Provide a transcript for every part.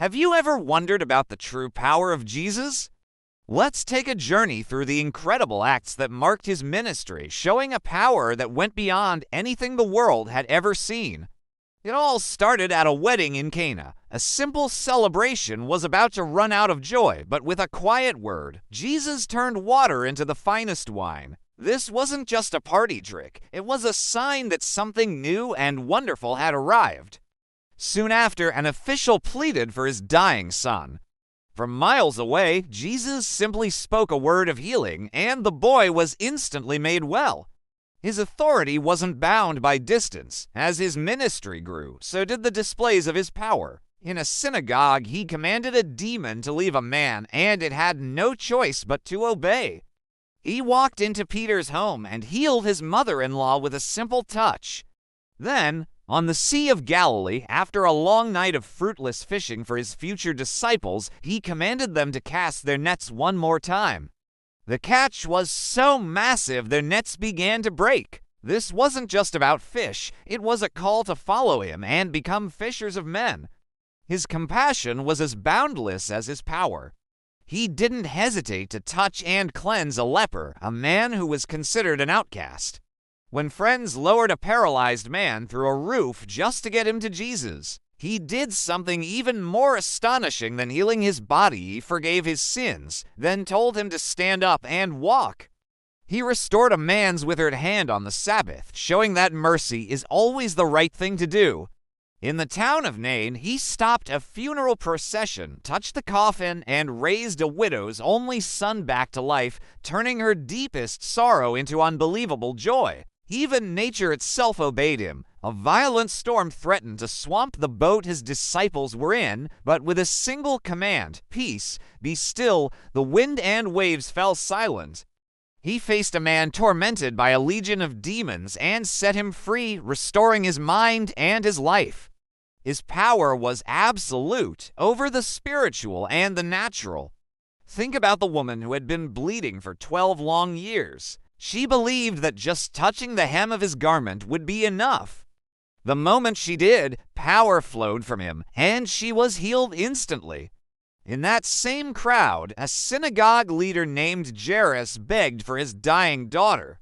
Have you ever wondered about the true power of Jesus? Let's take a journey through the incredible acts that marked his ministry, showing a power that went beyond anything the world had ever seen. It all started at a wedding in Cana. A simple celebration was about to run out of joy, but with a quiet word, Jesus turned water into the finest wine. This wasn't just a party trick. It was a sign that something new and wonderful had arrived. Soon after, an official pleaded for his dying son. From miles away, Jesus simply spoke a word of healing, and the boy was instantly made well. His authority wasn't bound by distance. As his ministry grew, so did the displays of his power. In a synagogue, he commanded a demon to leave a man, and it had no choice but to obey. He walked into Peter's home and healed his mother-in-law with a simple touch. Then, on the Sea of Galilee, after a long night of fruitless fishing for his future disciples, he commanded them to cast their nets one more time. The catch was so massive their nets began to break. This wasn't just about fish, it was a call to follow him and become fishers of men. His compassion was as boundless as his power. He didn't hesitate to touch and cleanse a leper, a man who was considered an outcast. When friends lowered a paralyzed man through a roof just to get him to Jesus, he did something even more astonishing than healing his body. He forgave his sins, then told him to stand up and walk. He restored a man's withered hand on the Sabbath, showing that mercy is always the right thing to do. In the town of Nain, he stopped a funeral procession, touched the coffin, and raised a widow's only son back to life, turning her deepest sorrow into unbelievable joy. Even nature itself obeyed him. A violent storm threatened to swamp the boat his disciples were in, but with a single command, "Peace, be still," the wind and waves fell silent. He faced a man tormented by a legion of demons and set him free, restoring his mind and his life. His power was absolute over the spiritual and the natural. Think about the woman who had been bleeding for 12 long years. She believed that just touching the hem of his garment would be enough. The moment she did, power flowed from him, and she was healed instantly. In that same crowd, a synagogue leader named Jairus begged for his dying daughter.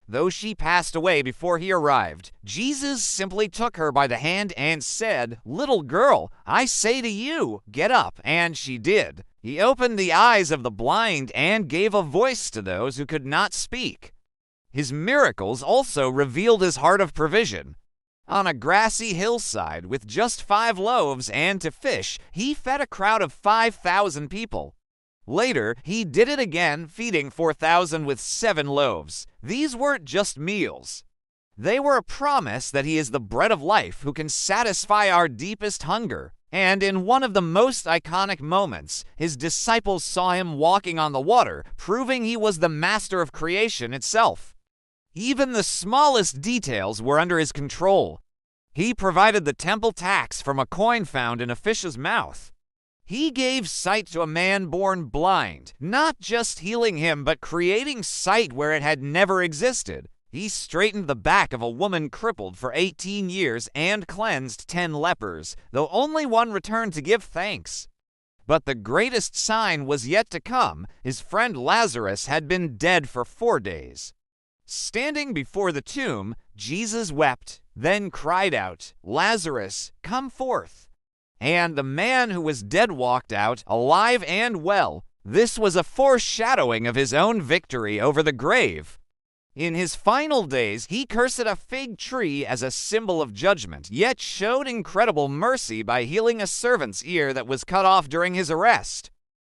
Though she passed away before he arrived, Jesus simply took her by the hand and said, "Little girl, I say to you, get up," and she did. He opened the eyes of the blind and gave a voice to those who could not speak. His miracles also revealed his heart of provision. On a grassy hillside with just 5 loaves and to fish, he fed a crowd of 5,000 people. Later, he did it again, feeding 4,000 with 7 loaves. These weren't just meals. They were a promise that he is the bread of life who can satisfy our deepest hunger. And in one of the most iconic moments, his disciples saw him walking on the water, proving he was the master of creation itself. Even the smallest details were under his control. He provided the temple tax from a coin found in a fish's mouth. He gave sight to a man born blind, not just healing him, but creating sight where it had never existed. He straightened the back of a woman crippled for 18 years and cleansed 10 lepers, though only one returned to give thanks. But the greatest sign was yet to come. His friend Lazarus had been dead for 4 days. Standing before the tomb, Jesus wept, then cried out, "Lazarus, come forth." And the man who was dead walked out, alive and well. This was a foreshadowing of his own victory over the grave. In his final days, he cursed a fig tree as a symbol of judgment, yet showed incredible mercy by healing a servant's ear that was cut off during his arrest.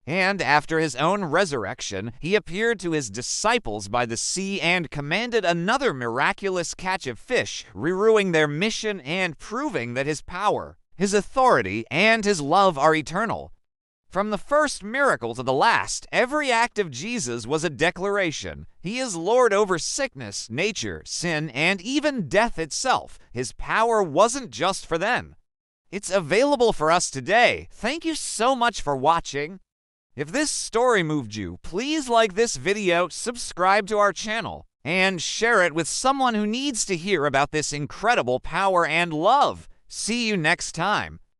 And after his own resurrection, he appeared to his disciples by the sea and commanded another miraculous catch of fish, reruing their mission and proving that his power, his authority, and his love are eternal. From the first miracle to the last, every act of Jesus was a declaration. He is Lord over sickness, nature, sin, and even death itself. His power wasn't just for them. It's available for us today. Thank you so much for watching. If this story moved you, please like this video, subscribe to our channel, and share it with someone who needs to hear about this incredible power and love. See you next time.